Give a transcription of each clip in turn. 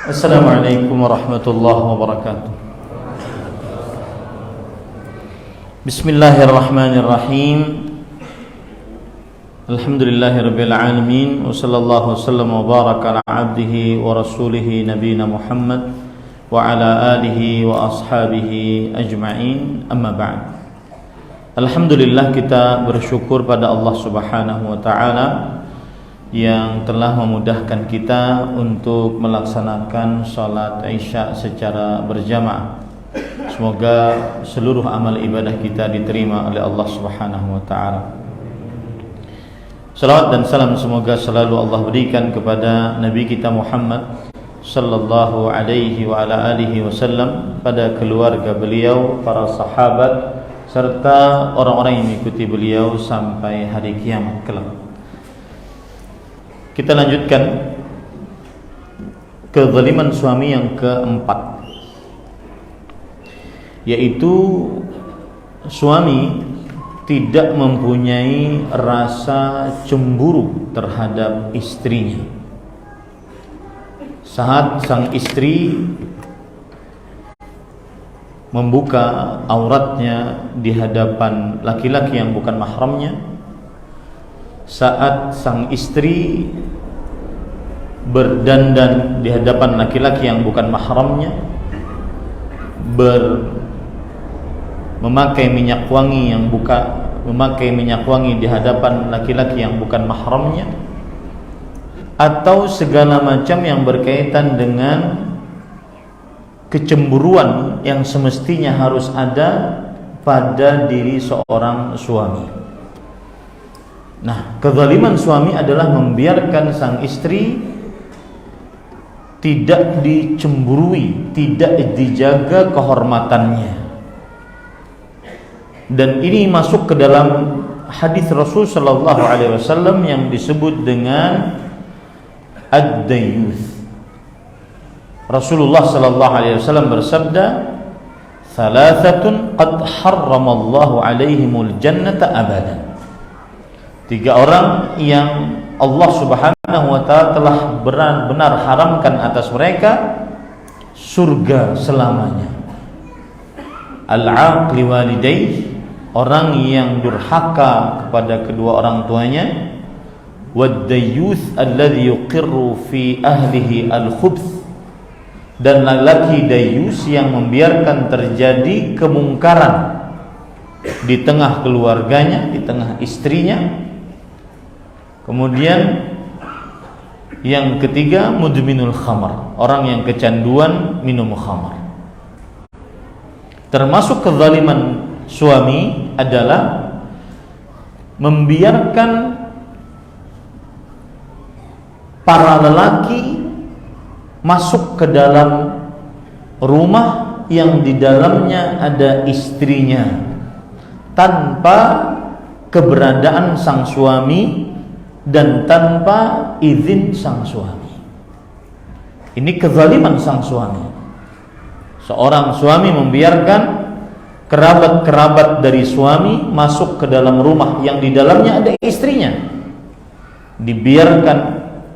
Assalamualaikum warahmatullahi wabarakatuh. Bismillahirrahmanirrahim. Alhamdulillahirabbil alamin wa sallallahu wasallam wa baraka ala abdihi wa rasulihi nabiyina Muhammad wa ala alihi wa ashabihi ajma'in. Amma ba'd. Alhamdulillah, kita bersyukur pada Allah Subhanahu wa taala yang telah memudahkan kita untuk melaksanakan salat Isya secara berjamaah. Semoga seluruh amal ibadah kita diterima oleh Allah Subhanahu wa taala. Salawat dan salam semoga selalu Allah berikan kepada Nabi kita Muhammad sallallahu alaihi wa ala alihi wasallam, pada keluarga beliau, para sahabat, serta orang-orang yang mengikuti beliau sampai hari kiamat kelak. Kita lanjutkan kezaliman suami yang keempat, yaitu suami tidak mempunyai rasa cemburu terhadap istrinya saat sang istri membuka auratnya di hadapan laki-laki yang bukan mahramnya, saat sang istri berdandan di hadapan laki-laki yang bukan mahramnya, memakai minyak wangi di hadapan laki-laki yang bukan mahramnya, atau segala macam yang berkaitan dengan kecemburuan yang semestinya harus ada pada diri seorang suami. Nah, kezaliman suami adalah membiarkan sang istri tidak dicemburui, tidak dijaga kehormatannya. Dan ini masuk ke dalam hadis Rasul sallallahu alaihi wasallam yang disebut dengan ad-dayyuth. Rasulullah sallallahu alaihi wasallam bersabda, "Thalathatun qad harramallahu alaihimul jannata abadan." 3 orang yang Allah Subhanahu wa taala telah benar-benar haramkan atas mereka surga selamanya. Al-aqli walidayh, orang yang durhaka kepada kedua orang tuanya. Wad-dayyuth alladhi yuqirru fi ahlihi al-khubth, dan lelaki dayyus yang membiarkan terjadi kemungkaran di tengah keluarganya, di tengah istrinya. Kemudian yang ketiga, mudminul khamar, orang yang kecanduan minum khamar. Termasuk kezaliman suami adalah membiarkan para lelaki masuk ke dalam rumah yang di dalamnya ada istrinya tanpa keberadaan sang suami dan tanpa izin sang suami. Ini kezaliman sang suami. Seorang suami membiarkan kerabat-kerabat dari suami masuk ke dalam rumah yang di dalamnya ada istrinya, dibiarkan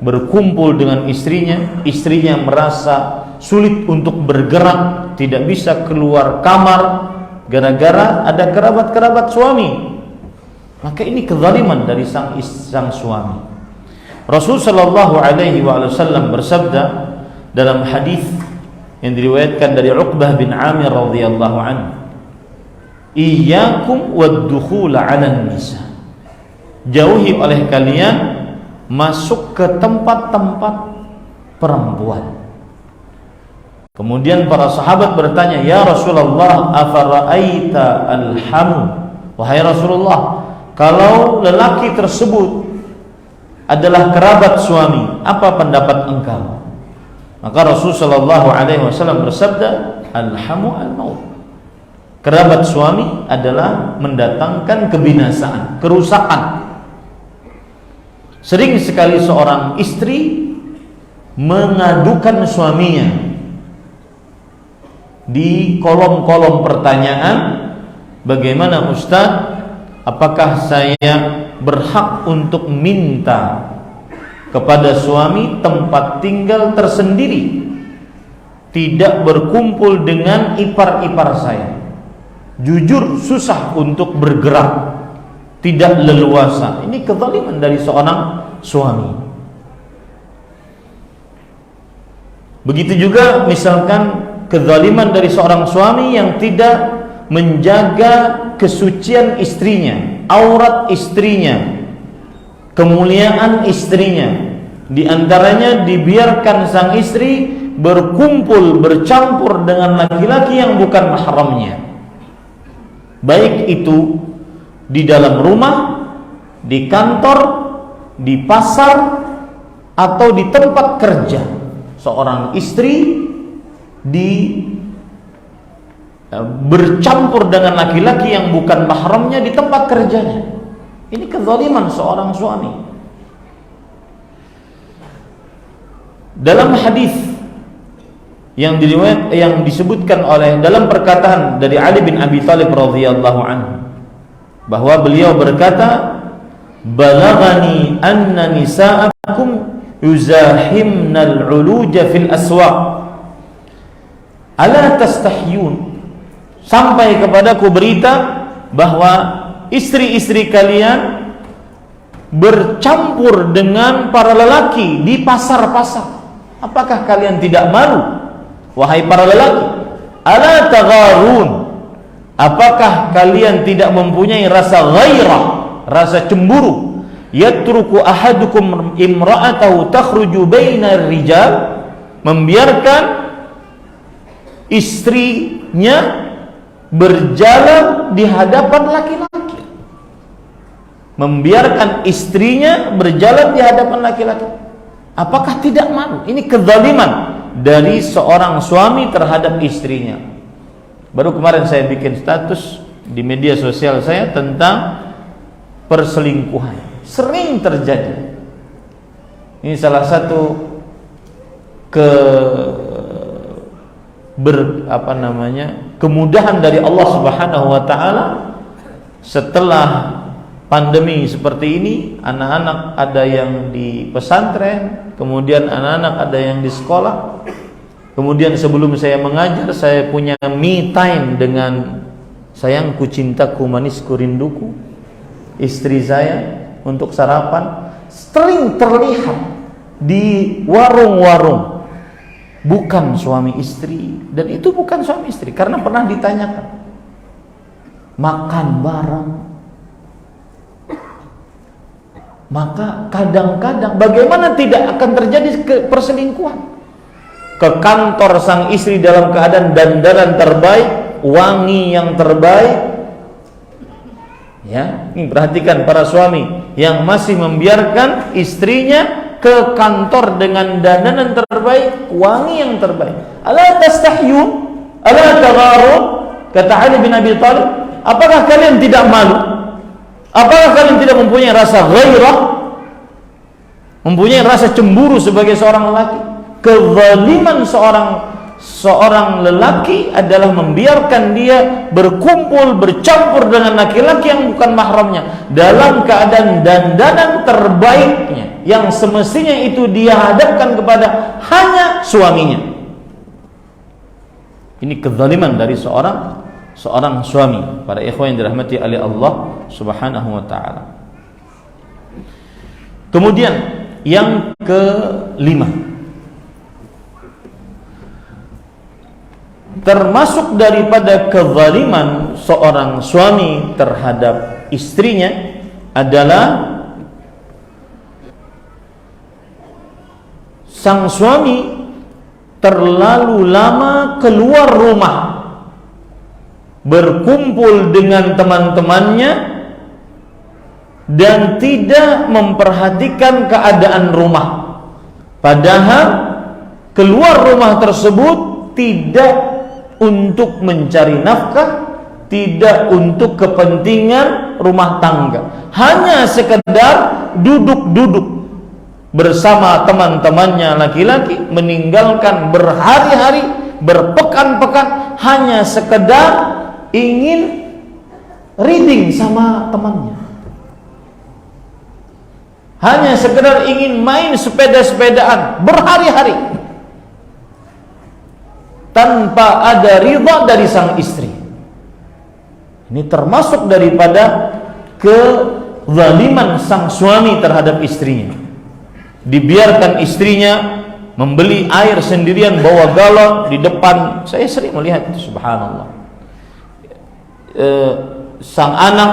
berkumpul dengan istrinya. Istrinya merasa sulit untuk bergerak, tidak bisa keluar kamar gara-gara ada kerabat-kerabat suami. Maka ini kezaliman dari sang suami. Rasul sallallahu alaihi wasallam bersabda dalam hadis yang diriwayatkan dari Uqbah bin Amir radhiyallahu anhu, "Iyyakum wad-dukhul 'alan nisa." Jauhi oleh kalian masuk ke tempat-tempat perempuan. Kemudian para sahabat bertanya, "Ya Rasulullah, afara'aita alhamu?" Wahai Rasulullah, kalau lelaki tersebut adalah kerabat suami, apa pendapat engkau? Maka Rasul sallallahu alaihi wasallam bersabda, "Alhamu al-maut." Kerabat suami adalah mendatangkan kebinasaan, kerusakan. Sering sekali seorang istri mengadukan suaminya di kolom-kolom pertanyaan, "Bagaimana Ustaz? Apakah saya berhak untuk minta kepada suami tempat tinggal tersendiri tidak berkumpul dengan ipar-ipar saya. Jujur susah untuk bergerak, tidak leluasa. Ini kezaliman dari seorang suami. Begitu juga misalkan kezaliman dari seorang suami yang tidak menjaga kesucian istrinya, aurat istrinya, kemuliaan istrinya. Di antaranya dibiarkan sang istri berkumpul, bercampur dengan laki-laki yang bukan mahramnya, baik itu di dalam rumah, di kantor, di pasar, atau di tempat kerja. Seorang istri bercampur dengan laki-laki yang bukan mahramnya di tempat kerjanya. Ini kezaliman seorang suami. Dalam hadis yang disebutkan oleh dalam perkataan dari Ali bin Abi Thalib radhiyallahu anhu, bahwa beliau berkata, "Balaghani anna nisa'akum yuzahimnal 'uluja fil aswaq. Ala tastahyun?" Sampai kepadaku berita bahwa istri-istri kalian bercampur dengan para lelaki di pasar-pasar. Apakah kalian tidak malu, wahai para lelaki? Ala tagharun? Apakah kalian tidak mempunyai rasa ghairah, rasa cemburu? Yatruku ahadukum imra'atahu takhruju bainar rijal, membiarkan istrinya berjalan di hadapan laki-laki. Membiarkan istrinya berjalan di hadapan laki-laki. Apakah tidak malu? Ini kezaliman dari seorang suami terhadap istrinya. Baru kemarin saya bikin status di media sosial saya tentang perselingkuhan. Sering terjadi. Ini salah satu kemudahan dari Allah Subhanahu wa taala. Setelah pandemi seperti ini, anak-anak ada yang di pesantren, kemudian anak-anak ada yang di sekolah. Kemudian sebelum saya mengajar, saya punya me time dengan sayangku, cintaku, manisku, rinduku, istri saya, untuk sarapan. Sering terlihat di warung-warung bukan suami istri, dan itu bukan suami istri karena pernah ditanyakan, makan bareng. Maka kadang-kadang bagaimana tidak akan terjadi perselingkuhan? Ke kantor sang istri dalam keadaan dandanan terbaik, wangi yang terbaik. Ya, ini perhatikan para suami yang masih membiarkan istrinya ke kantor dengan dandanan terbaik, wangi yang terbaik. Ala tastahyun? Ala tagharun? Kata Ali bin Abi Thalib, apakah kalian tidak malu? Apakah kalian tidak mempunyai rasa ghairah, mempunyai rasa cemburu sebagai seorang lelaki? Kezaliman seorang lelaki adalah membiarkan dia berkumpul, bercampur dengan laki-laki yang bukan mahramnya dalam keadaan dandanan terbaiknya, yang semestinya itu dia hadapkan kepada hanya suaminya. Ini kezaliman dari seorang suami. Para ikhwan yang dirahmati oleh Allah Subhanahu wa taala. Kemudian yang kelima, termasuk daripada kezaliman seorang suami terhadap istrinya adalah sang suami terlalu lama keluar rumah, berkumpul dengan teman-temannya, dan tidak memperhatikan keadaan rumah. Padahal keluar rumah tersebut tidak untuk mencari nafkah, tidak untuk kepentingan rumah tangga, hanya sekedar duduk-duduk bersama teman-temannya laki-laki, meninggalkan berhari-hari, berpekan-pekan, hanya sekedar ingin reading sama temannya, hanya sekedar ingin main sepeda-sepedaan berhari-hari. tanpa ada ridha dari sang istri. Ini termasuk daripada kezaliman sang suami terhadap istrinya. Dibiarkan istrinya membeli air sendirian, bawa galon di depan. Saya sering melihat itu, subhanallah. Sang anak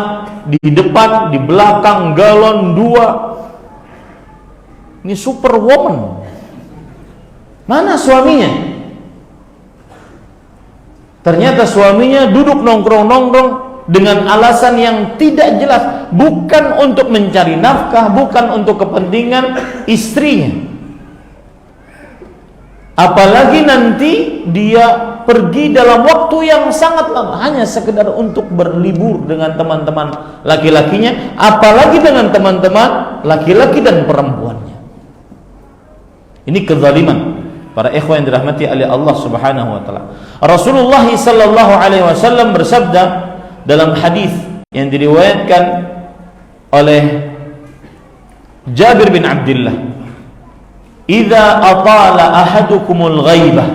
di depan, di belakang galon 2. Ini superwoman. Mana suaminya? Ternyata suaminya duduk nongkrong-nongkrong dengan alasan yang tidak jelas, bukan untuk mencari nafkah, bukan untuk kepentingan istrinya. Apalagi nanti dia pergi dalam waktu yang sangat lama, hanya sekedar untuk berlibur dengan teman-teman laki-lakinya, apalagi dengan teman-teman laki-laki dan perempuannya. Ini kezaliman para ikhwan yang dirahmati oleh Allah Subhanahu wa taala. Rasulullah sallallahu alaihi wasallam bersabda dalam hadis yang diriwayatkan oleh Jabir bin Abdullah, "Idza atala ahadukumul ghaibah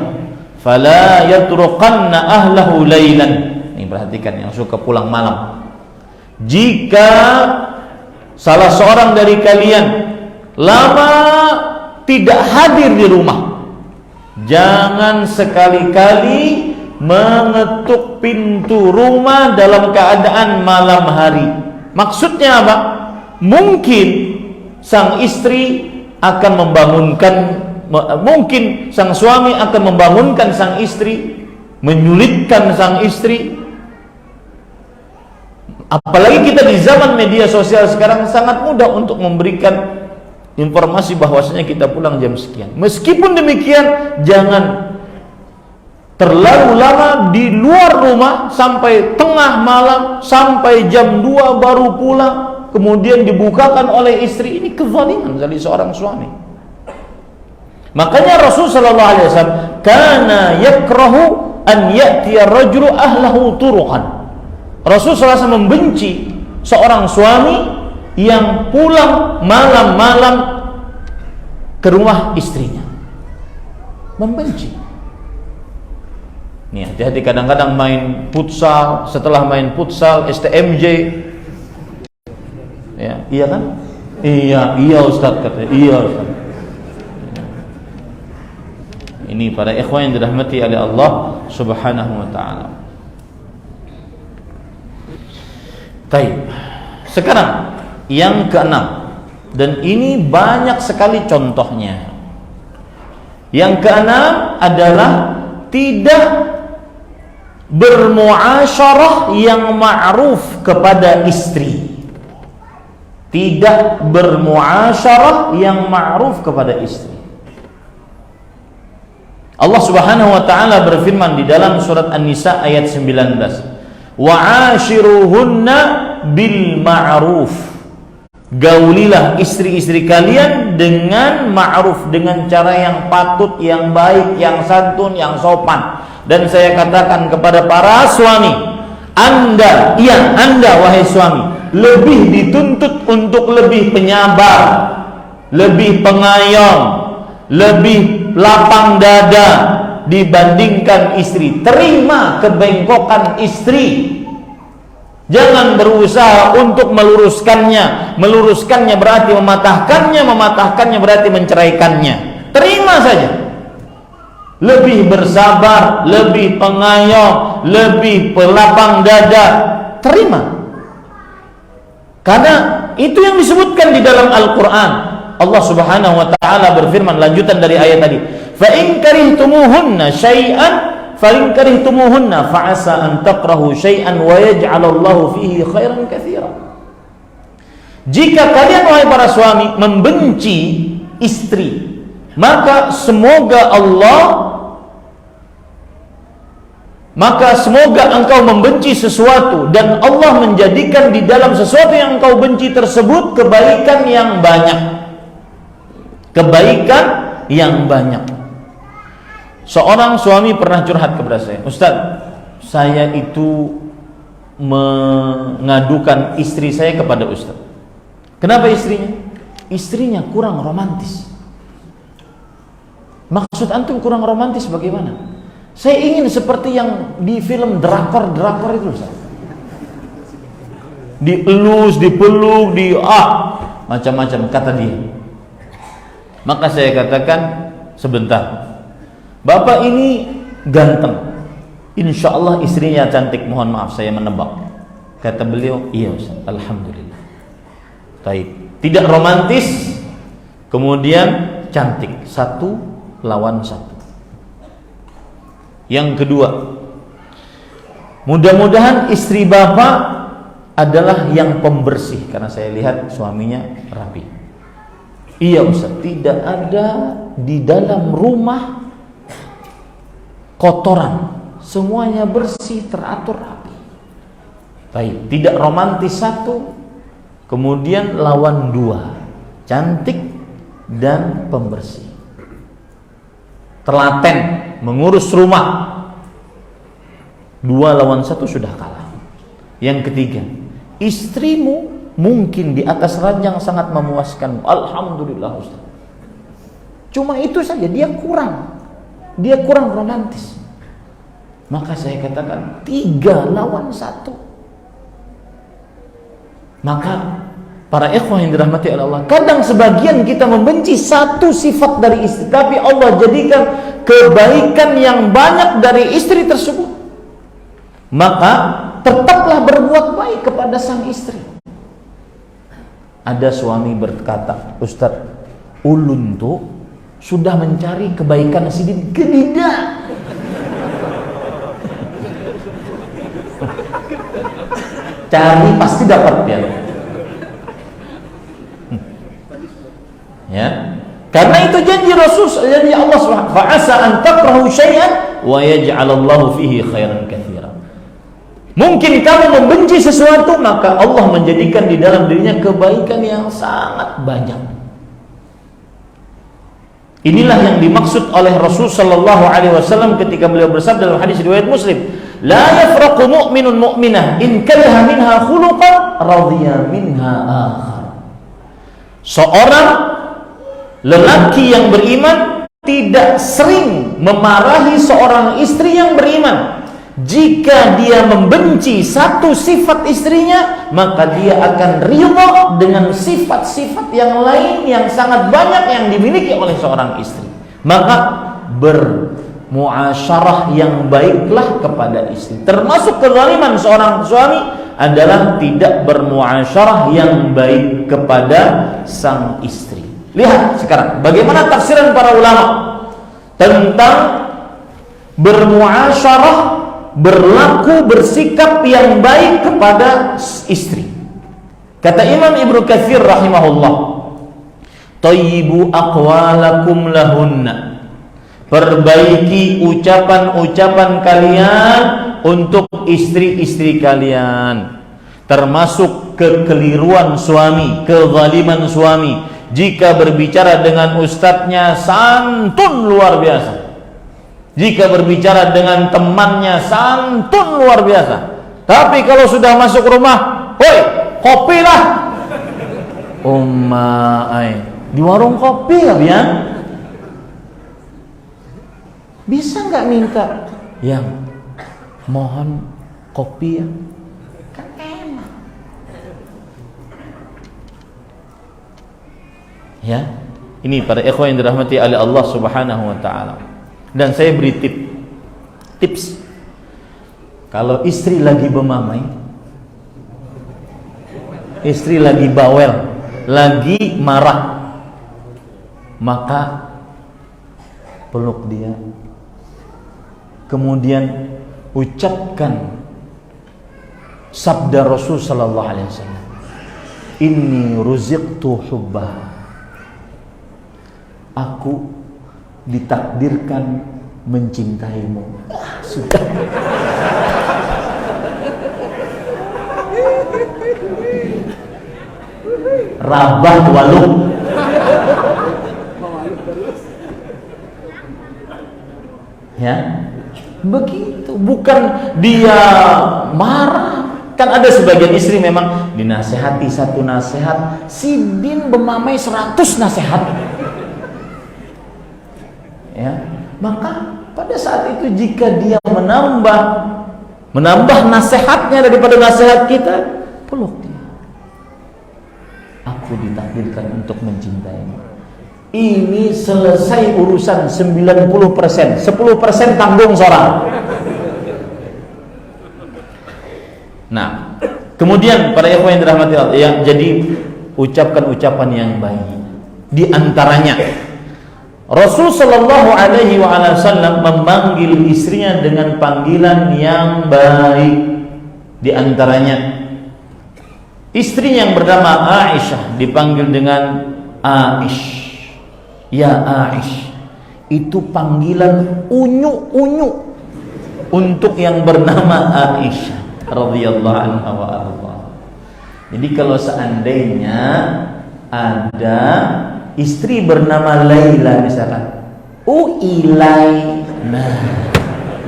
fala yatruqanna ahlahu lailan." Ini perhatikan yang suka pulang malam. Jika salah seorang dari kalian lama tidak hadir di rumah, jangan sekali-kali mengetuk pintu rumah dalam keadaan malam hari. Maksudnya apa? Mungkin sang istri akan membangunkan, mungkin sang suami akan membangunkan sang istri, menyulitkan sang istri. Apalagi kita di zaman media sosial sekarang sangat mudah untuk memberikan informasi bahwasanya kita pulang jam sekian. Meskipun demikian, jangan terlalu lama di luar rumah sampai tengah malam, sampai jam 2 baru pulang, kemudian dibukakan oleh istri. Ini kezaliman dari seorang suami. Makanya Rasul sallallahu alaihi wasallam kana yakrahu an ya'tiya rajulu ahlahu turuqan. Rasul sallallahu alaihi wasallam membenci seorang suami yang pulang malam-malam ke rumah istrinya. Membenci. Nih, hati-hati, kadang-kadang main futsal, setelah main futsal STMJ. Ya, iya kan? Iya Ustaz, katanya. Iya Ustaz. Ini para ikhwan yang dirahmati oleh Allah Subhanahu wa taala. Baik. Sekarang yang keenam, dan ini banyak sekali contohnya. Yang keenam adalah tidak bermuasyarah yang ma'ruf kepada istri. Tidak bermuasyarah yang ma'ruf kepada istri. Allah Subhanahu wa taala berfirman di dalam surat An-Nisa ayat 19, wa'ashiruhunna bil ma'ruf. Gaulilah istri-istri kalian dengan ma'ruf, dengan cara yang patut, yang baik, yang santun, yang sopan. Dan saya katakan kepada para suami, Anda wahai suami, lebih dituntut untuk lebih penyabar, lebih pengayom, lebih lapang dada dibandingkan istri. Terima kebengkokan istri. Jangan berusaha untuk meluruskannya. Meluruskannya berarti mematahkannya, mematahkannya berarti menceraikannya. Terima saja. Lebih bersabar, lebih pengayom, lebih pelapang dada. Terima. Karena itu yang disebutkan di dalam Al-Quran. Allah Subhanahu wa ta'ala berfirman, lanjutan dari ayat tadi, fa in karihtumuhunna syai'an فَإِنْ كَرِهْتُمُوهُنَّ فَعَسَىٰ أَنْ تَكْرَهُوا شَيْئًا وَيَجْعَلَ اللَّهُ فِيهِ خَيْرًا كَثِيرًا. Jika kalian wahai para suami membenci istri, maka semoga engkau membenci sesuatu dan Allah menjadikan di dalam sesuatu yang engkau benci tersebut kebaikan yang banyak. Kebaikan yang banyak. Seorang suami pernah curhat kepada saya, Ustaz, saya itu mengadukan istri saya kepada Ustaz. Kenapa istrinya? Istrinya kurang romantis. Maksud antum kurang romantis bagaimana? Saya ingin seperti yang di film drakor itu, Ustaz. Dielus, dipeluk, macam-macam kata dia. Maka saya katakan, sebentar, Bapak ini ganteng, insya Allah istrinya cantik, mohon maaf saya menebak. Kata beliau, iya Ustaz, alhamdulillah. Baik, tidak romantis, kemudian cantik, satu lawan satu. Yang kedua, mudah-mudahan istri Bapak adalah yang pembersih, karena saya lihat suaminya rapi. Iya Ustaz, tidak ada di dalam rumah kotoran, semuanya bersih, teratur, rapi. Baik, tidak romantis satu, kemudian lawan dua, cantik dan pembersih. Telaten mengurus rumah, dua lawan satu sudah kalah. Yang ketiga, istrimu mungkin di atas ranjang sangat memuaskan, alhamdulillah Ustaz. Cuma itu saja, dia kurang romantis. Maka saya katakan 3 lawan 1. Maka para ikhwah yang dirahmati oleh Allah, kadang sebagian kita membenci satu sifat dari istri, tapi Allah jadikan kebaikan yang banyak dari istri tersebut. Maka tetaplah berbuat baik kepada sang istri. Ada suami berkata, Ustaz, ulun tuh sudah mencari kebaikan sidin kedida. Cari pasti dapat ya. Ya, karena itu janji Rasul, janji Allah Subhanahu wa ta'ala, fa'asa an takrahu syai'an wa yaj'alallahu fihi khairan katsiran. Mungkin kamu membenci sesuatu, maka Allah menjadikan di dalam dirinya kebaikan yang sangat banyak. Inilah yang dimaksud oleh Rasul sallallahu alaihi wasallam ketika beliau bersabda dalam hadis riwayat Muslim, la yafraqu mu'minun mu'minah in kariha minha khuluqan radhiya minha akhar. Seorang lelaki yang beriman tidak sering memarahi seorang istri yang beriman. Jika dia membenci satu sifat istrinya, maka dia akan ridha dengan sifat-sifat yang lain yang sangat banyak yang dimiliki oleh seorang istri. Maka bermuasyarah yang baiklah kepada istri. Termasuk kezaliman seorang suami adalah tidak bermuasyarah yang baik kepada sang istri. Lihat sekarang bagaimana tafsiran para ulama tentang bermuasyarah, berlaku, bersikap yang baik kepada istri. Kata Imam Ibnu Katsir rahimahullah, "Thayyibu aqwalakum lahunna." Perbaiki ucapan-ucapan kalian untuk istri-istri kalian. Termasuk kekeliruan suami, kezaliman suami. Jika berbicara dengan ustadznya santun luar biasa. Jika berbicara dengan temannya santun luar biasa. Tapi kalau sudah masuk rumah, "Woi, kopi lah." Di warung kopi ya, Bian? Bisa nggak minta? Yang mohon kopi ya. Kan enak. Ya, ini para ikhwan yang dirahmati oleh Allah Subhanahu wa ta'ala. Dan saya beri tips. Kalau istri lagi bermamai, istri lagi bawel, lagi marah, maka peluk dia. Kemudian ucapkan sabda Rasul sallallahu alaihi wasallam, "Inni ruziqtu hubbah." Aku ditakdirkan mencintaimu. Sudah. Rabah waluk. Ya, begitu. Bukan dia marah. Kan ada sebagian istri memang dinasehati satu nasihat, sidin bermamai 100 nasihat. Ya, maka pada saat itu jika dia menambah nasihatnya daripada nasihat kita, peluk dia. Aku ditakdirkan untuk mencintaimu. Ini selesai urusan 90%, 10% tanggung seorang. Nah, kemudian para ikhwan yang dirahmati Allah, ya, jadi ucapkan ucapan yang baik. Di antaranya Rasul sallallahu alaihi wasallam memanggil istrinya dengan panggilan yang baik. Di antaranya istri yang bernama Aisyah dipanggil dengan Aish. Ya Aish. Itu panggilan unyu-unyu untuk yang bernama Aisyah radhiyallahu anha wa arda. Jadi kalau seandainya ada istri bernama Laila misalkan, Ilai, nah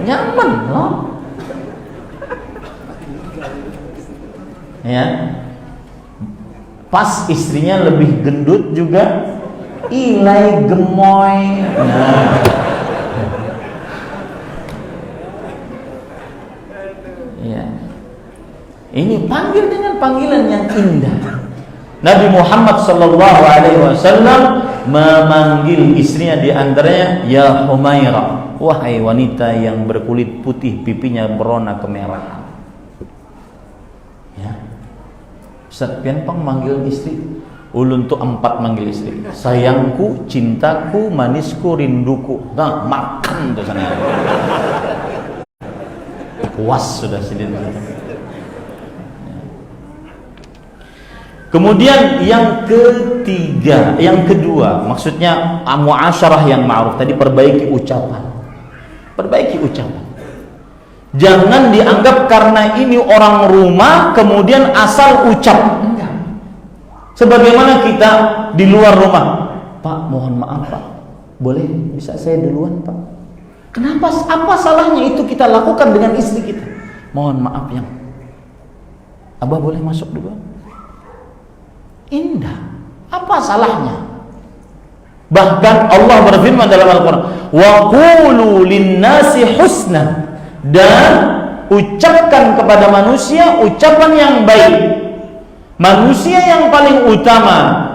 nyaman loh, ya. Pas istrinya lebih gendut juga, Ilai gemoy, nah. Ya. Ini panggil dengan panggilan yang indah. Nabi Muhammad sallallahu alaihi wasallam memanggil istrinya di antaranya ya Humairah, wahai wanita yang berkulit putih, pipinya berwarna kemerahan. Ya. Ustaz Pianpang manggil istri, ulun tuh 4 manggil istri. Sayangku, cintaku, manisku, rinduku. Nah, makan tuh sana. Puas sudah sidin. Kemudian yang kedua, maksudnya muasyarah yang ma'ruf tadi, perbaiki ucapan. Perbaiki ucapan. Jangan dianggap karena ini orang rumah kemudian asal ucap. Enggak. Sebagaimana kita di luar rumah, Pak, mohon maaf Pak, boleh bisa saya duluan Pak? Kenapa? Apa salahnya itu kita lakukan dengan istri kita? Mohon maaf yang Abah boleh masuk duluan? Indah. Apa salahnya? Bahkan Allah berfirman dalam Al-Quran, wa qulu linnasi husna, dan ucapkan kepada manusia ucapan yang baik. Manusia yang paling utama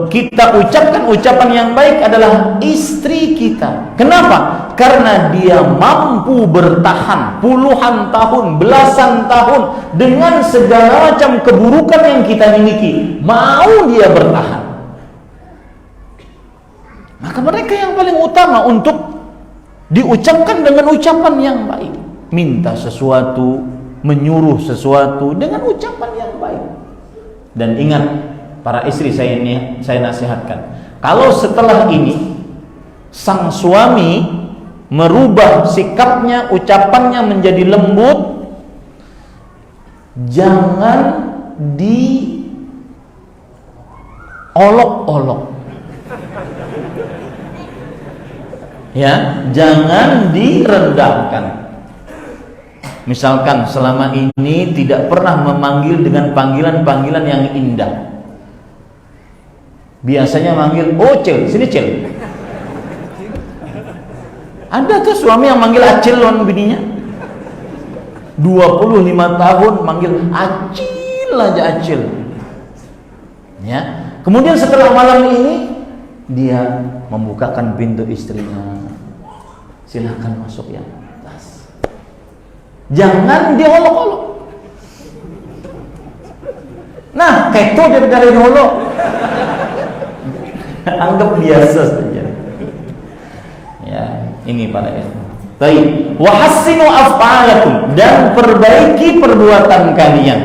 kita ucapkan ucapan yang baik adalah istri kita. Kenapa? Karena dia mampu bertahan puluhan tahun, belasan tahun dengan segala macam keburukan yang kita miliki. Mau dia bertahan. Maka mereka yang paling utama untuk diucapkan dengan ucapan yang baik. Minta sesuatu, menyuruh sesuatu dengan ucapan yang baik. Dan ingat, para istri saya nasihatkan, kalau setelah ini sang suami merubah sikapnya, ucapannya menjadi lembut, jangan diolok-olok, ya, jangan direndahkan. Misalkan selama ini tidak pernah memanggil dengan panggilan-panggilan yang indah. Biasanya manggil, Cil, sini Cil. Ada tuh suami yang manggil Acil lawan bininya. 25 tahun manggil Acil aja Acil. Ya. Kemudian setelah malam ini dia membukakan pintu istrinya. Silakan masuk ya. Jangan diolok-olok. Nah, kayak itu dari diolok. Anggap biasa saja. Ya, ini para ikhwan. Baik, wa hassinu af'alakum, dan perbaiki perbuatan kalian.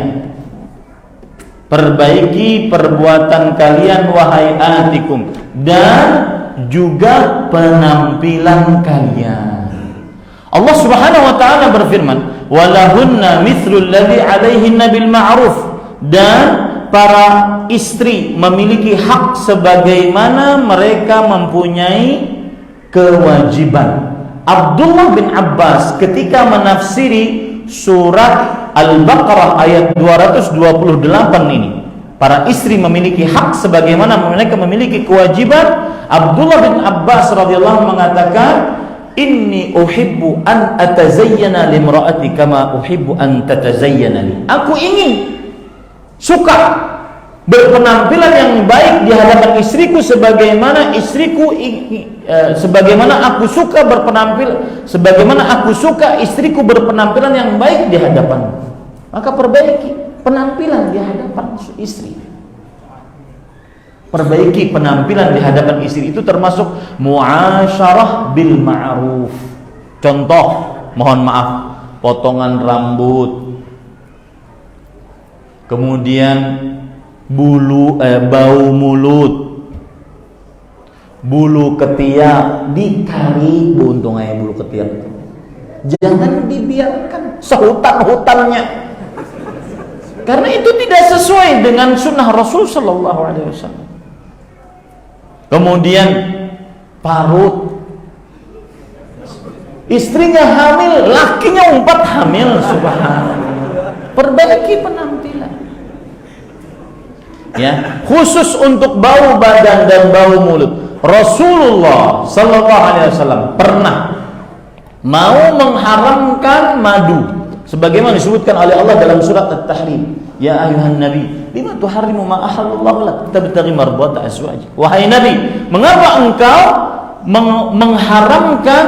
Perbaiki perbuatan kalian wahai atikum, dan juga penampilan kalian. Allah Subhanahu wa taala berfirman, walahunna mithlul ladzi 'alaihinna bil ma'ruf, dan para istri memiliki hak sebagaimana mereka mempunyai kewajiban. Abdullah bin Abbas ketika menafsiri surat Al-Baqarah ayat 228 ini, para istri memiliki hak sebagaimana mereka memiliki kewajiban, Abdullah bin Abbas radhiyallahu mengatakan, inni uhibbu an atazayyana limra'ati kama uhibbu an tatazayyana li. Aku ingin suka berpenampilan yang baik di hadapan istriku sebagaimana sebagaimana aku suka istriku berpenampilan yang baik di hadapan. Maka perbaiki penampilan di hadapan istri. Perbaiki penampilan di hadapan istri itu termasuk muasyarah bil ma'ruf. Contoh, mohon maaf, potongan rambut, kemudian bau mulut, bulu ketiak ditarik, untung aja bulu ketiak itu. Jangan dibiarkan sehutan-hutannya. Karena itu tidak sesuai dengan sunnah Rasul sallallahu alaihi wasallam. Kemudian parut, istrinya hamil, lakinya umpat hamil, subhanallah. Perbaiki penampilan. Ya, khusus untuk bau badan dan bau mulut. Rasulullah sallallahu alaihi wasallam pernah mau mengharamkan madu sebagaimana disebutkan oleh Allah dalam surat At-Tahrim. Ya ayuhan nabi, lima tuharrimu ma ahallallahu lak tabtaghi mardata azwaj. Wahai nabi, mengapa engkau mengharamkan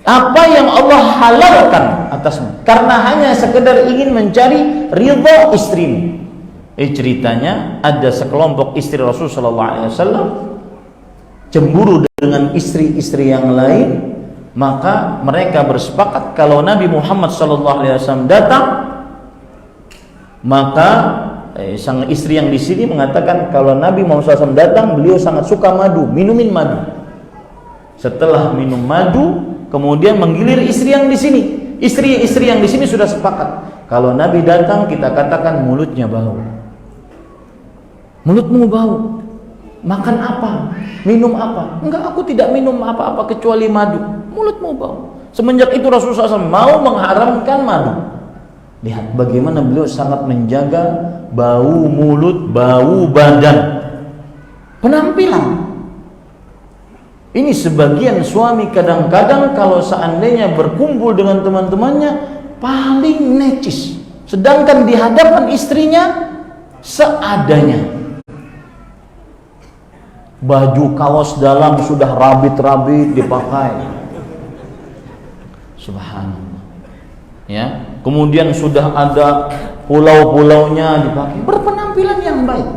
apa yang Allah halalkan atasmu? Karena hanya sekedar ingin mencari ridha istrimu. Ceritanya ada sekelompok istri Rasul sallallahu alaihi wasallam cemburu dengan istri-istri yang lain, maka mereka bersepakat kalau Nabi Muhammad sallallahu alaihi wasallam datang, maka sang istri yang di sini mengatakan kalau Nabi Muhammad SAW datang, beliau sangat suka madu, minumin madu. Setelah minum madu, kemudian menggilir istri yang di sini. Istri-istri yang di sini sudah sepakat kalau Nabi datang, kita katakan mulutnya bau. Mulutmu bau. Makan apa? Minum apa? Enggak, aku tidak minum apa-apa kecuali madu. Mulutmu bau. Semenjak itu Rasulullah SAW mau mengharamkan madu. Lihat bagaimana beliau sangat menjaga bau mulut, bau badan, penampilan. Ini sebagian suami kadang-kadang kalau seandainya berkumpul dengan teman-temannya paling necis, sedangkan di hadapan istrinya seadanya. Baju kaos dalam sudah rabit-rabit dipakai. Subhanallah. Ya, kemudian sudah ada pulau-pulaunya dipakai. Berpenampilan yang baik.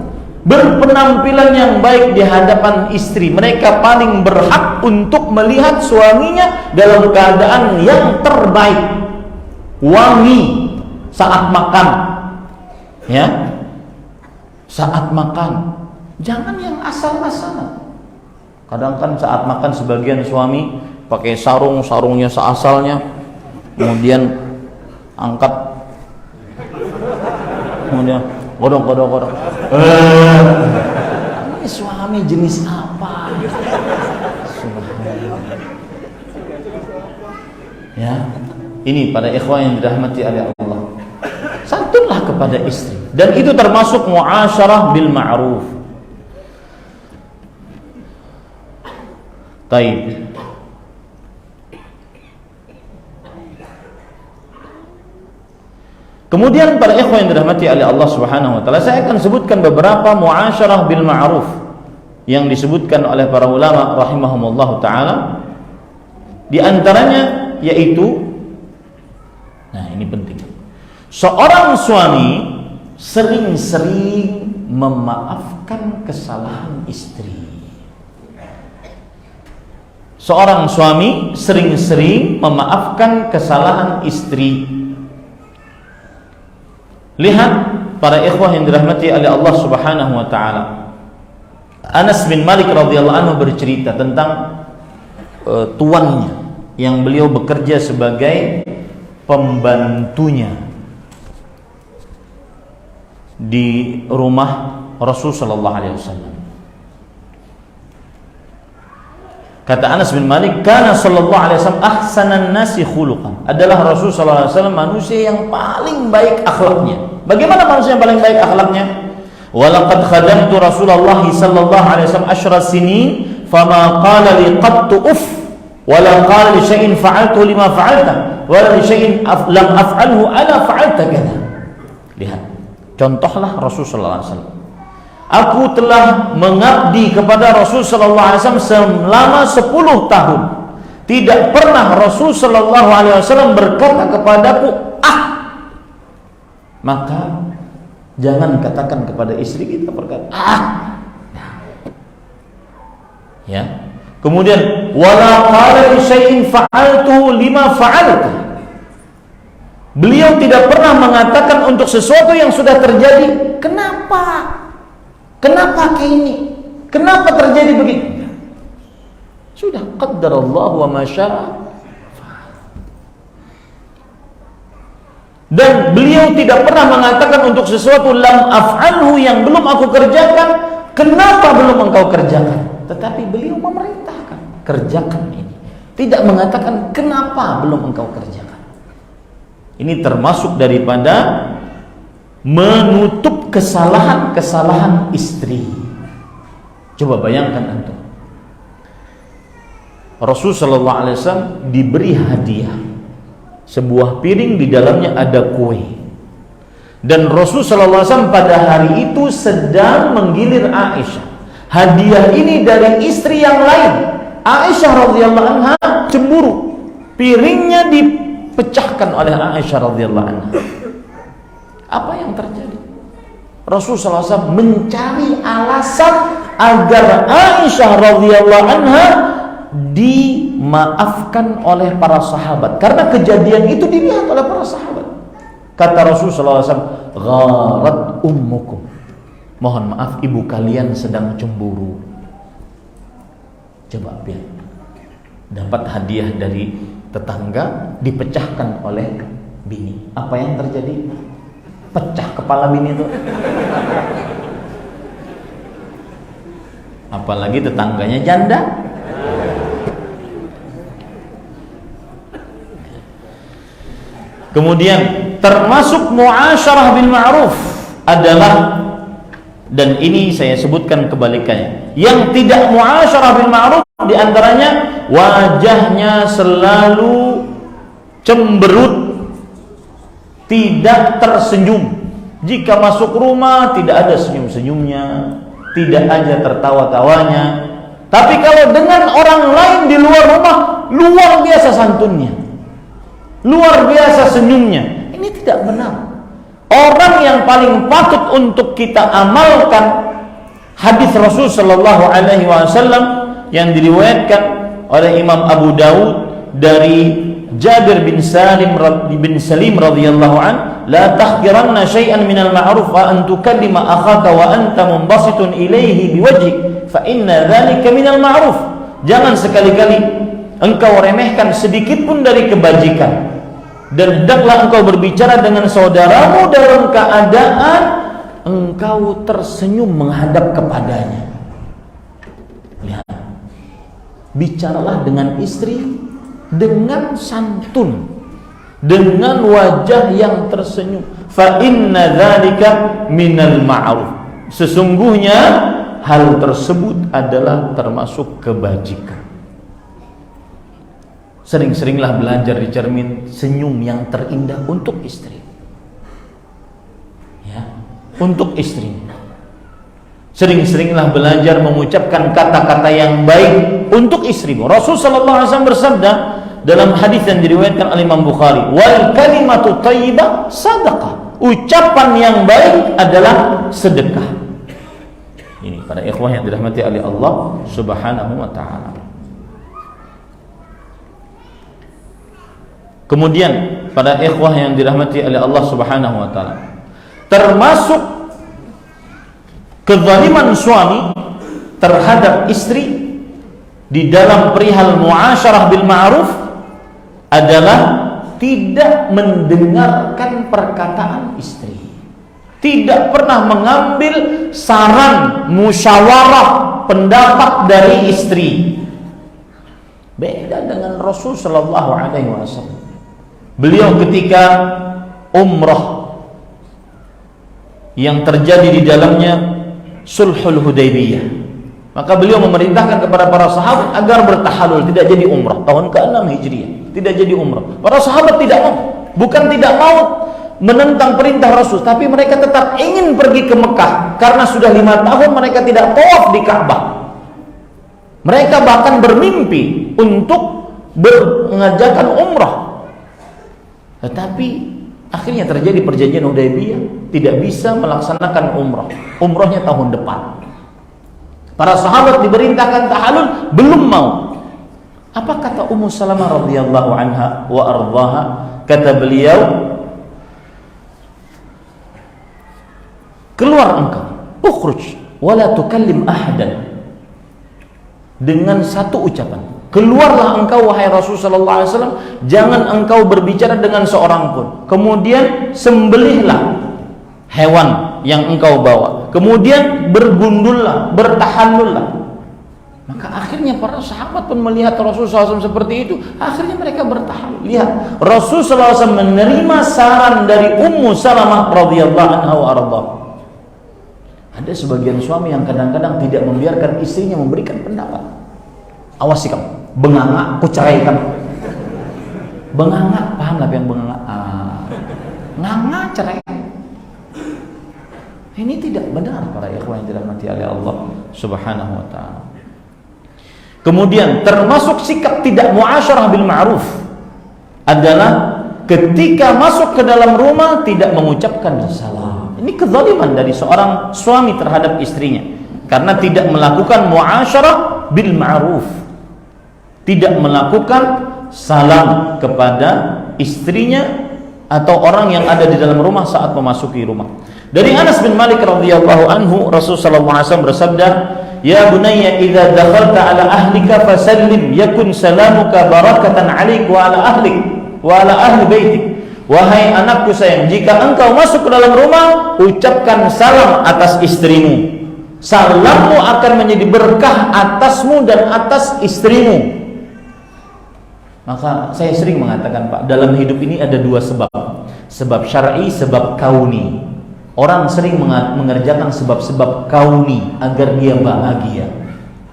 Berpenampilan yang baik di hadapan istri. Mereka paling berhak untuk melihat suaminya dalam keadaan yang terbaik. Wangi saat makan. Ya. Saat makan. Jangan yang asal-asalan. Kadang kan saat makan sebagian suami pakai sarungnya seasalnya. Kemudian angkat, kemudian godok. Ini suami jenis apa? Ya, ini pada ikhwan yang dirahmati oleh Allah. Santunlah kepada istri, dan itu termasuk muasyarah bil ma'ruf. Taib. Kemudian para ikhwan yang dirahmati oleh Allah Subhanahu wa taala, saya akan sebutkan beberapa muasyarah bil ma'ruf yang disebutkan oleh para ulama rahimahumullah taala. Di antaranya yaitu, nah ini penting, seorang suami sering-sering memaafkan kesalahan istri. Seorang suami sering-sering memaafkan kesalahan istri. Lihat para ikhwah yang dirahmati oleh Allah Subhanahu wa taala. Anas bin Malik radhiyallahu anhu bercerita tentang tuannya yang beliau bekerja sebagai pembantunya di rumah Rasul sallallahu alaihi wasallam. Kata Anas bin Malik, "Kana sallallahu alaihi wasallam ahsanan nasi khuluqan." Adalah Rasul sallallahu alaihi wasallam manusia yang paling baik akhlaknya. Bagaimana manusia yang paling baik akhlaknya? "Wa laqad khadamtu Rasulullah sallallahu alaihi wasallam 10 sinin, fama qala li qattu uff." Wala qala li syai'in fa'altu lima fa'alta, wala li syai'in lam af'alhu ala fa'alta kadza. Lihat, contohlah Rasulullah SAW. Aku telah mengabdi kepada Rasul sallallahu alaihi wasallam selama 10 tahun. Tidak pernah Rasul sallallahu alaihi wasallam berkata kepadaku, maka jangan katakan kepada istri kita berkata, ya. Kemudian wala qala li syai'in fa'altu lima fa'altu. Beliau tidak pernah mengatakan untuk sesuatu yang sudah terjadi, kenapa? Kenapa kayak ini? Kenapa terjadi begini? Sudah qaddarallahu wa ma syaa. Dan beliau tidak pernah mengatakan untuk sesuatu lam af'alhu yang belum aku kerjakan, kenapa belum engkau kerjakan? Tetapi beliau memerintahkan, kerjakan ini. Tidak mengatakan kenapa belum engkau kerjakan. Ini termasuk daripada menutup kesalahan-kesalahan istri. Coba bayangkan antum. Rasul sallallahu alaihi wasallam diberi hadiah. Sebuah piring di dalamnya ada kue. Dan Rasul sallallahu alaihi wasallam pada hari itu sedang menggilir Aisyah. Hadiah ini dari istri yang lain. Aisyah radhiyallahu anha cemburu. Piringnya dipecahkan oleh Aisyah radhiyallahu anha. Apa yang terjadi? Rasulullah SAW mencari alasan agar Aisyah radhiyallahu anha dimaafkan oleh para sahabat, karena kejadian itu dilihat oleh para sahabat. Kata Rasulullah SAW, gharat ummukum. Mohon maaf, ibu kalian sedang cemburu. Coba biar dapat hadiah dari tetangga dipecahkan oleh bini. Apa yang terjadi? Pecah kepala bini itu. Apalagi tetangganya janda. Kemudian termasuk muasyarah bil ma'ruf adalah, dan ini saya sebutkan kebalikannya, yang tidak muasyarah bil ma'ruf diantaranya wajahnya selalu cemberut, tidak tersenyum. Jika masuk rumah tidak ada senyum-senyumnya, tidak ada tertawa-tawanya. Tapi kalau dengan orang lain di luar rumah, luar biasa santunnya, luar biasa senyumnya. Ini tidak benar. Orang yang paling patut untuk kita amalkan hadis Rasul sallallahu alaihi wasallam yang diriwayatkan oleh Imam Abu Daud dari Jabir bin Salim radhiyallahu an, la tahqiranna syai'an minal ma'ruf wa an tukallima akhaka wa anta munbasitun ilaihi biwajhik fa inna dzalika minal ma'ruf. Jangan sekali-kali engkau remehkan sedikit pun dari kebajikan, dan hendaklah engkau berbicara dengan saudaramu dalam keadaan engkau tersenyum menghadap kepadanya. Lihat, bicaralah dengan istri dengan santun, dengan wajah yang tersenyum. Fa inna dzalika minal ma'ruf. Sesungguhnya hal tersebut adalah termasuk kebajikan. Sering-seringlah belajar di cermin senyum yang terindah untuk istri. Ya, untuk istri. Sering-seringlah belajar mengucapkan kata-kata yang baik untuk istrimu. Rasul sallallahu alaihi wasallam bersabda dalam hadis yang diriwayatkan oleh Imam Bukhari, wal kalimatu thayyibah sadaqah. Ucapan yang baik adalah sedekah. Ini para ikhwah yang dirahmati oleh Allah Subhanahu wa taala. Kemudian pada ikhwah yang dirahmati oleh Allah Subhanahu wa taala, termasuk kezaliman suami terhadap istri di dalam perihal muasyarah bil ma'ruf adalah tidak mendengarkan perkataan istri, tidak pernah mengambil saran, musyawarah, pendapat dari istri. Beda dengan Rasul sallallahu alaihi wasallam. Beliau ketika umrah yang terjadi di dalamnya Sulhul Hudaybiyah, Maka beliau memerintahkan kepada para sahabat agar bertahalul, tidak jadi umrah. Tahun ke-6 Hijriah, tidak jadi umrah. Para sahabat tidak mau, bukan tidak mau menentang perintah Rasul, tapi mereka tetap ingin pergi ke Mekah karena sudah 5 tahun mereka tidak tawaf di Ka'bah. Mereka bahkan bermimpi untuk mengerjakan umrah. Tetapi akhirnya terjadi perjanjian Hudaybiyah, tidak bisa melaksanakan umrah. Umrahnya tahun depan. Para sahabat diperintahkan tahallul, belum mau. Apa kata Ummu Salamah radhiyallahu anha wa ardhaha? Kata beliau, keluar engkau, ukhruj wala tukallim ahadan. Dengan satu ucapan, keluarlah engkau wahai Rasul sallallahu alaihi wasallam, jangan engkau berbicara dengan seorang pun. Kemudian sembelihlah hewan yang engkau bawa. Kemudian bergundullah, bertahallullah. Maka akhirnya para sahabat pun melihat Rasulullah SAW seperti itu. Akhirnya mereka bertahallul. Lihat, Rasulullah SAW menerima saran dari Ummu Salamah radhiyallahu anha wa ardhaha. Ada sebagian suami yang kadang-kadang tidak membiarkan istrinya memberikan pendapat. Awasi kamu, benganga, aku ceraikan. Benganga, paham lah yang benganga? Nganga, cerai. Ini tidak benar para ikhwan yang dirahmati oleh Allah Subhanahu wa taala. Kemudian termasuk sikap tidak muasyarah bil ma'ruf adalah ketika masuk ke dalam rumah tidak mengucapkan salam. Ini kezaliman dari seorang suami terhadap istrinya karena tidak melakukan muasyarah bil ma'ruf. Tidak melakukan salam kepada istrinya atau orang yang ada di dalam rumah saat memasuki rumah. Dari Anas bin Malik radhiyallahu anhu, Rasulullah sallallahu alaihi wasallam bersabda, "Ya bunayya idza dakhalta ala ahlika fasallim yakun salamuka barakatan 'alaik wa ala ahlik wa ala ahli baitik." Wahai anakku sayang, jika engkau masuk ke dalam rumah, ucapkan salam atas istrimu. Salammu akan menjadi berkah atasmu dan atas istrimu. Maka saya sering mengatakan, Pak, dalam hidup ini ada dua sebab. Sebab syar'i, sebab kauni. Orang sering mengerjakan sebab-sebab kauni agar dia bahagia,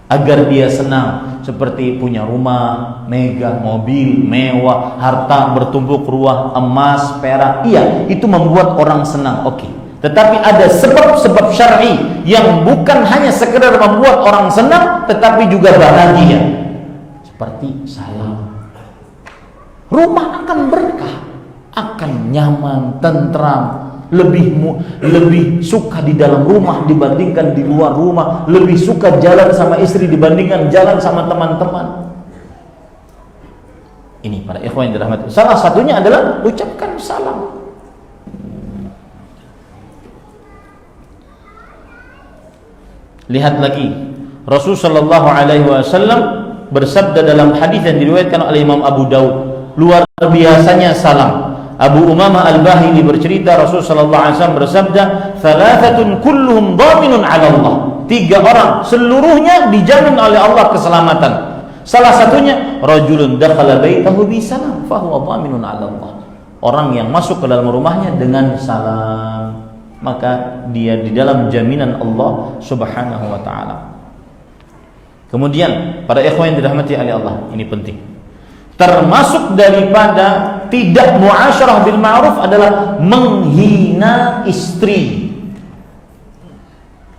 agar dia senang, seperti punya rumah megah, mobil mewah, harta bertumpuk ruah, emas, perak. Iya, itu membuat orang senang. Oke. Tetapi ada sebab-sebab syar'i yang bukan hanya sekedar membuat orang senang, tetapi juga bahagia. Seperti salam. Rumah akan berkah, akan nyaman, tentram. Lebih suka di dalam rumah dibandingkan di luar rumah, lebih suka jalan sama istri dibandingkan jalan sama teman-teman. Ini para ikhwan yang dirahmati. Salah satunya adalah ucapkan salam. Lihat lagi, Rasulullah sallallahu alaihi wasallam bersabda dalam hadis yang diriwayatkan oleh Imam Abu Daud, luar biasanya salam. Abu Umamah Al-Bahili bercerita, Rasulullah sallallahu alaihi wasallam bersabda, "Thalathatun kulluhum dhaminun 'ala Allah." 3 orang seluruhnya dijamin oleh Allah keselamatan. Salah satunya, rajulun dakhala baitahu bi salam fa huwa dhaminun 'ala Allah. Orang yang masuk ke dalam rumahnya dengan salam, maka dia di dalam jaminan Allah Subhanahu wa taala. Kemudian, para ikhwan yang dirahmati oleh Allah, ini penting. Termasuk daripada tidak muasyarah bil ma'ruf adalah menghina istri,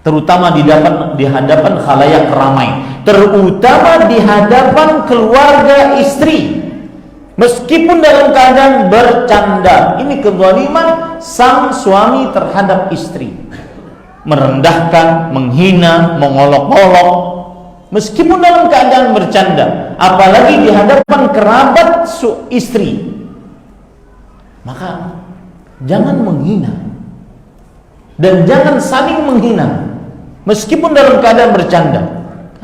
terutama di hadapan khalayak ramai, terutama di hadapan keluarga istri, meskipun dalam keadaan bercanda. Ini kezaliman sang suami terhadap istri, merendahkan, menghina, mengolok-olok, meskipun dalam keadaan bercanda, apalagi di hadapan kerabat istri. Maka jangan menghina dan jangan saling menghina meskipun dalam keadaan bercanda.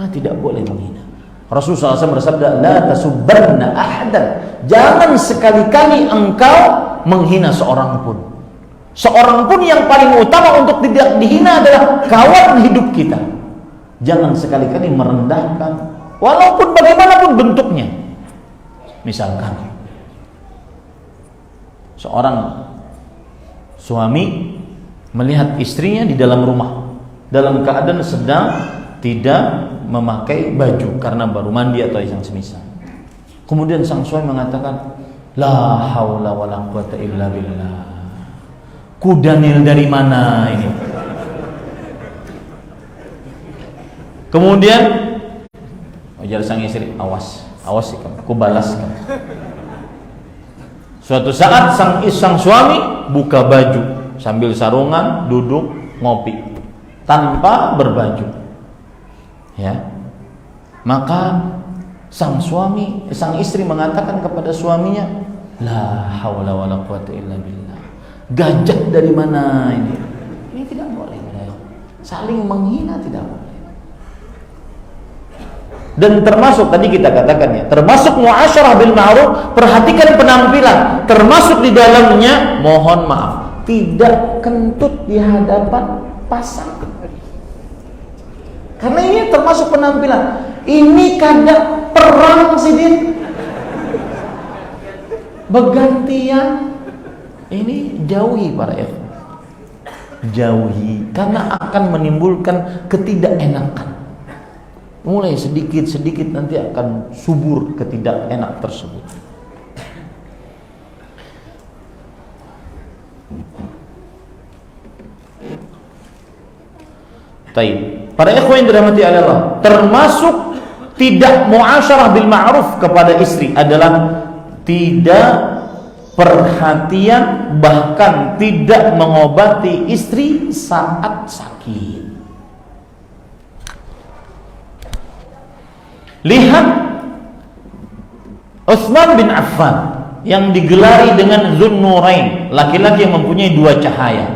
Tidak boleh menghina. Rasulullah SAW bersabda, "La tasubbanna ahadan." Jangan sekali-kali engkau menghina seorang pun. Seorang pun yang paling utama untuk tidak dihina adalah kawan hidup kita. Jangan sekali-kali merendahkan, walaupun bagaimanapun bentuknya. Misalkan seorang suami melihat istrinya di dalam rumah dalam keadaan sedang tidak memakai baju karena baru mandi atau yang semisal. Kemudian sang suami mengatakan, la haula wala quwata illa billah. Kudanil dari mana ini? Kemudian ujar sang istri, awas sih kamu, ku balas kamu. Suatu saat sang suami buka baju sambil sarungan, duduk ngopi tanpa berbaju. Ya. Maka sang istri mengatakan kepada suaminya, la haula wala quwata illa billah. Gajah dari mana ini? Ini tidak boleh. Saling menghina tidak boleh. Dan termasuk tadi kita katakan ya, termasuk muasyarah bil ma'ruf, perhatikan penampilan, termasuk di dalamnya mohon maaf, tidak kentut di hadapan pasangan. Karena ini termasuk penampilan. Ini kadang perang sidin. Bergantian. Ini jauhi para ikhwan. Jauhi karena akan menimbulkan ketidakenakan. Mulai sedikit-sedikit nanti akan subur ketidakenak tersebut. Taib. Para ikhwan yang dirahmati Allah, termasuk tidak muasyarah bil ma'ruf kepada istri adalah tidak perhatian, bahkan tidak mengobati istri saat sakit. Lihat Utsman bin Affan yang digelari dengan Zunnurain, laki-laki yang mempunyai dua cahaya.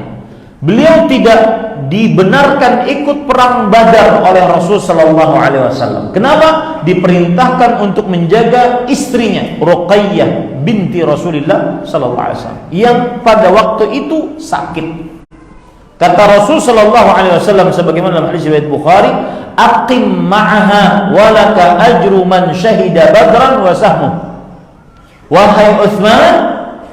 Beliau tidak dibenarkan ikut perang Badar oleh Rasul sallallahu alaihi wasallam. Kenapa? Diperintahkan untuk menjaga istrinya Ruqayyah binti Rasulullah sallallahu alaihi wasallam yang pada waktu itu sakit. Kata Rasul sallallahu alaihi wasallam sebagaimana dalam hadis riwayat Bukhari, aqim ma'aha walaka ajru man syahida badran wa sahmu. Wahai Utsman,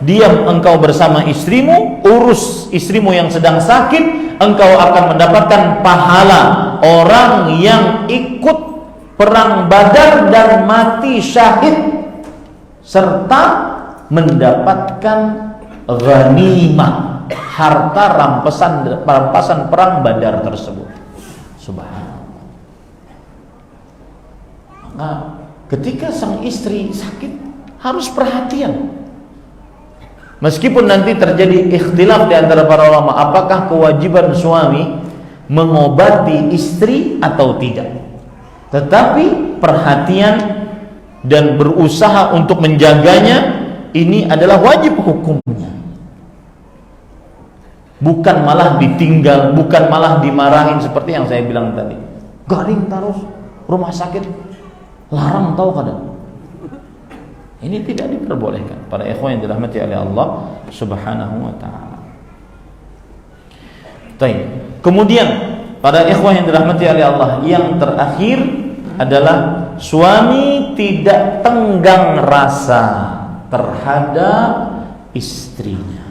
diam engkau bersama istrimu, urus istrimu yang sedang sakit, engkau akan mendapatkan pahala orang yang ikut perang Badar dan mati syahid serta mendapatkan ghanimah, harta rampasan perang Badar tersebut. Subhanallah. Maka ketika sang istri sakit harus perhatian. Meskipun nanti terjadi ikhtilaf di antara para ulama, apakah kewajiban suami mengobati istri atau tidak. Tetapi perhatian dan berusaha untuk menjaganya ini adalah wajib hukumnya. Bukan malah ditinggal, bukan malah dimarahin seperti yang saya bilang tadi. Garing terus, rumah sakit, larang tahu kadang. Ini tidak diperbolehkan. Para ikhwan yang dirahmati oleh Allah Subhanahu wa taala. Baik. Kemudian para ikhwan yang dirahmati oleh Allah, yang terakhir adalah suami tidak tenggang rasa terhadap istrinya.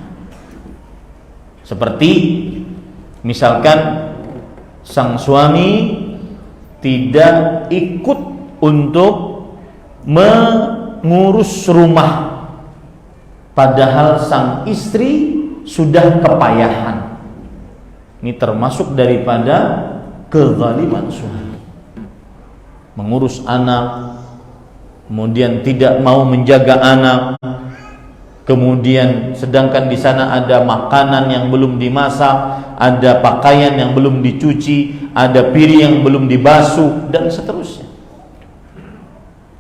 Seperti misalkan sang suami tidak ikut untuk mengurus rumah, padahal sang istri sudah kepayahan. Ini termasuk daripada kezaliman suami. Mengurus anak, kemudian tidak mau menjaga anak, kemudian sedangkan di sana ada makanan yang belum dimasak, ada pakaian yang belum dicuci, ada piring yang belum dibasuh, dan seterusnya.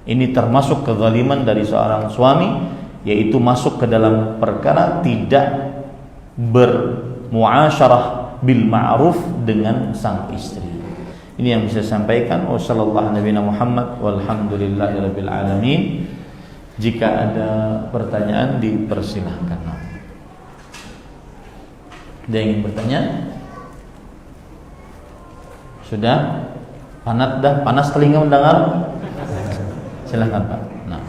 Ini termasuk kezaliman dari seorang suami, yaitu masuk ke dalam perkara tidak bermuasyarah bil ma'ruf dengan sang istri. Ini yang bisa saya sampaikan. Wassallallahu nabiyana Muhammad walhamdulillahirabbil alamin. Jika ada pertanyaan dipersilahkan. Ada yang ingin bertanya? Sudah? Panas telinga mendengar? Silahkan Pak. Nah.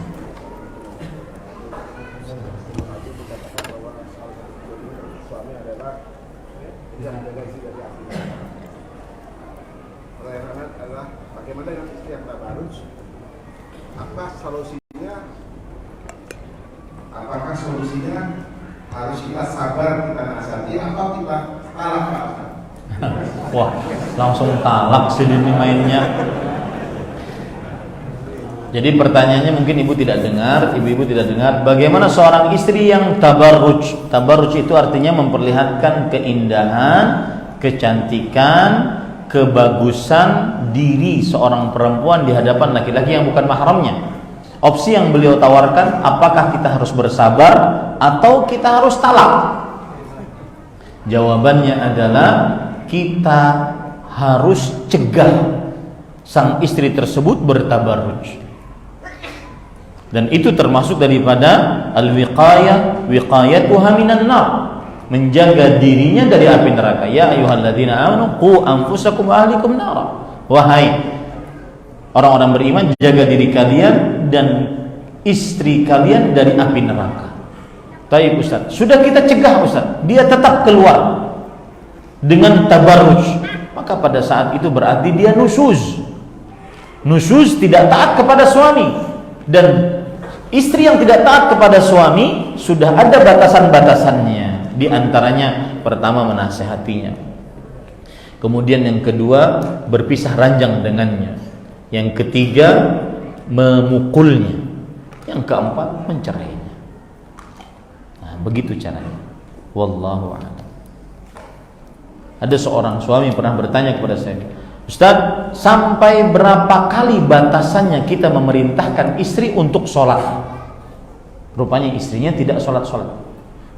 Adalah bagaimana dengan istri yang tabarruj? Apa solusinya? Apakah solusinya harus kita sabar, kita nasihati, atau kita talak Pak? Wah, langsung talak sih ini mainnya. Jadi pertanyaannya mungkin ibu tidak dengar, ibu-ibu tidak dengar. Bagaimana seorang istri yang tabarruj? Tabarruj itu artinya memperlihatkan keindahan, kecantikan, kebagusan diri seorang perempuan di hadapan laki-laki yang bukan mahramnya. Opsi yang beliau tawarkan, apakah kita harus bersabar atau kita harus talak? Jawabannya adalah kita harus cegah sang istri tersebut bertabarruj. Dan itu termasuk daripada al-wiqayah, wiqayatuha minan nar, menjaga dirinya dari api neraka. Ya ayyuhalladzina amanu qu anfusakum wa ahlikum nara. Wahai orang-orang beriman, jaga diri kalian dan istri kalian dari api neraka. Baik Ustaz, sudah kita cegah Ustaz, dia tetap keluar dengan tabarruj, maka pada saat itu berarti dia nusyuz. Nusyuz tidak taat kepada suami, dan istri yang tidak taat kepada suami sudah ada batasan-batasannya. Di antaranya pertama menasehatinya, kemudian yang kedua berpisah ranjang dengannya, yang ketiga memukulnya, yang keempat mencerainya. Nah, begitu caranya. Wallahu a'lam. Ada seorang suami pernah bertanya kepada saya, Ustaz, sampai berapa kali batasannya kita memerintahkan istri untuk sholat? Rupanya istrinya tidak sholat-sholat.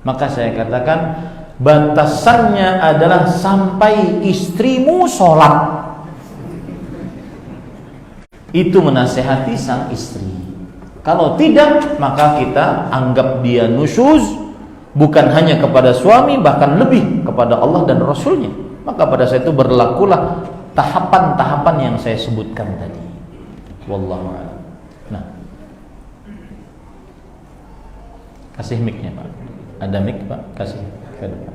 Maka saya katakan, batasannya adalah sampai istrimu sholat. Itu menasehati sang istri. Kalau tidak, maka kita anggap dia nusyuz, bukan hanya kepada suami, bahkan lebih kepada Allah dan Rasulnya. Maka pada saat itu berlakulah tahapan-tahapan yang saya sebutkan tadi. Wallahu a'lam. Nah, kasih mic-nya Pak. Ada mic Pak? Kasih ke depan.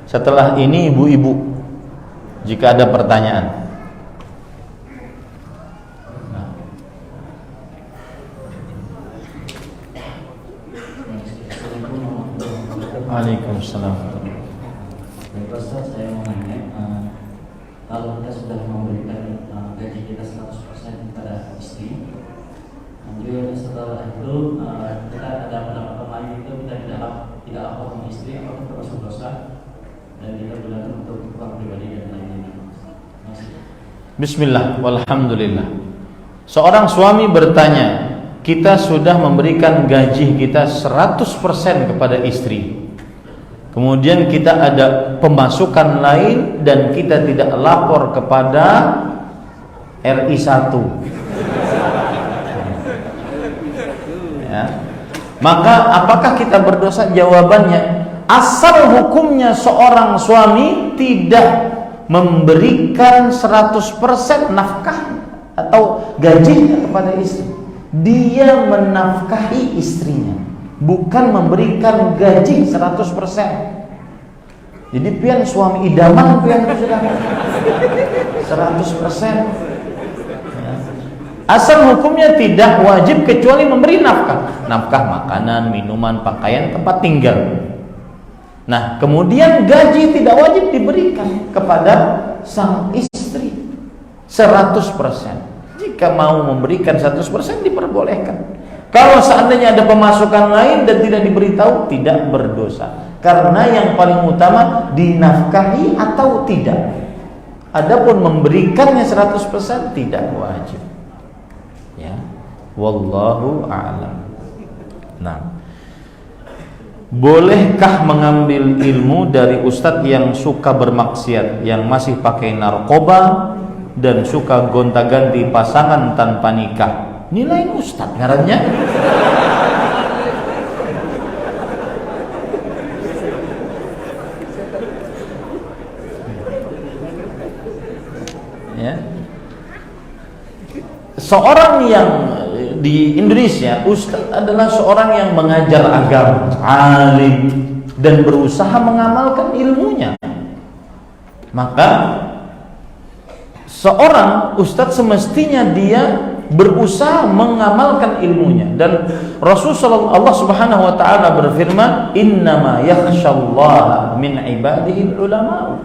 Setelah ini ibu-ibu, jika ada pertanyaan. Waalaikumsalam. Ustaz, saya mau nanya, kalau kita sudah memberikan gaji kita 100% kepada istri, kemudian setelah itu kita ada pendapatan lain itu kita tidak lapor sama istri, apakah termasuk dosa dan kita gunakan untuk keperluan pribadi dan lain-lain. Bismillah, walhamdulillah. Seorang suami bertanya, kita sudah memberikan gaji kita 100% kepada istri, kemudian kita ada pemasukan lain dan kita tidak lapor kepada RI 1, ya. Maka apakah kita berdosa? Jawabannya, asal hukumnya seorang suami tidak memberikan 100% nafkah atau gajinya kepada istri, dia menafkahi istrinya, bukan memberikan gaji 100%. Jadi pian suami idaman pian itu sudah 100%. Ya. Asal hukumnya tidak wajib kecuali memberi nafkah. Nafkah makanan, minuman, pakaian, tempat tinggal. Nah, kemudian gaji tidak wajib diberikan kepada sang istri 100%. Jika mau memberikan 100% diperbolehkan. Kalau seandainya ada pemasukan lain dan tidak diberitahu, tidak berdosa. Karena yang paling utama dinafkahi atau tidak. Adapun memberikannya 100% tidak wajib. Ya. Wallahu a'lam. Nah, bolehkah mengambil ilmu dari ustadz yang suka bermaksiat, yang masih pakai narkoba dan suka gonta-ganti pasangan tanpa nikah? Nilai ustadz ngarannya. Ya. Seorang yang di Indonesia, ustadz adalah seorang yang mengajar agama, alim, dan berusaha mengamalkan ilmunya. Maka seorang ustadz semestinya dia berusaha mengamalkan ilmunya, dan Rasulullah Allah Subhanahu wa taala berfirman, "Innama yakhsyallaha min ibadihi ulama."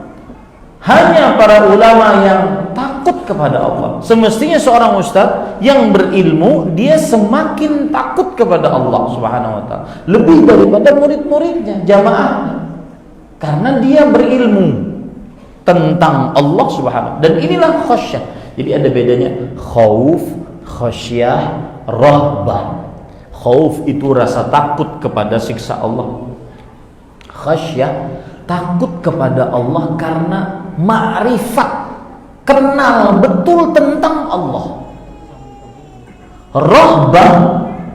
Hanya para ulama yang takut kepada Allah. Semestinya seorang ustadz yang berilmu dia semakin takut kepada Allah Subhanahu wa taala, lebih daripada murid-muridnya, jamaahnya. Karena dia berilmu tentang Allah Subhanahu. Dan inilah khasyah. Jadi ada bedanya khauf, khasyah, rahbah. Khauf itu rasa takut kepada siksa Allah. Khasyah takut kepada Allah karena ma'rifat, kenal betul tentang Allah. Rahbah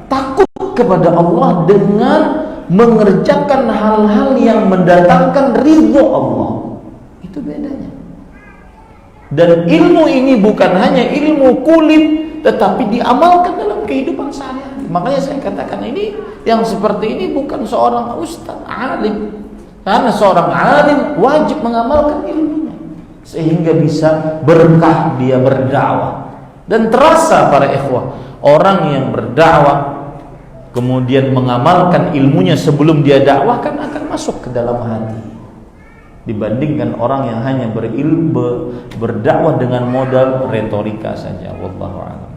takut kepada Allah dengan mengerjakan hal-hal yang mendatangkan ridho Allah. Itu bedanya. Dan ilmu ini bukan hanya ilmu kulit, tetapi diamalkan dalam kehidupan sehari-hari. Makanya saya katakan ini, yang seperti ini bukan seorang ustaz, alim. Karena seorang alim wajib mengamalkan ilmunya sehingga bisa berkah dia berdakwah. Dan terasa para ikhwah, orang yang berdakwah kemudian mengamalkan ilmunya sebelum dia dakwahkan akan masuk ke dalam hati, dibandingkan orang yang hanya berdakwah dengan modal retorika saja. Wallahu a'lam.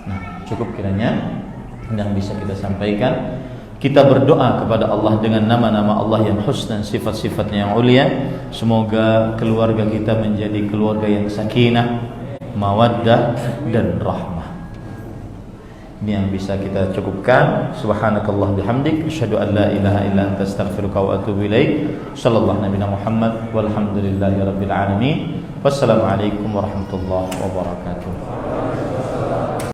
Nah, cukup kiranya yang bisa kita sampaikan. Kita berdoa kepada Allah dengan nama-nama Allah yang husna, sifat-sifatnya yang ulia. Semoga keluarga kita menjadi keluarga yang sakinah, mawaddah, dan rahmah. Ini yang bisa kita cukupkan. Subhanakallah bihamdik, asyhadu an la ilaha illa anta, astaghfiruka wa atubu ilaik. Sallallahu nabiyana Muhammad walhamdulillahi rabbil alamin. Wassalamualaikum warahmatullahi wabarakatuh.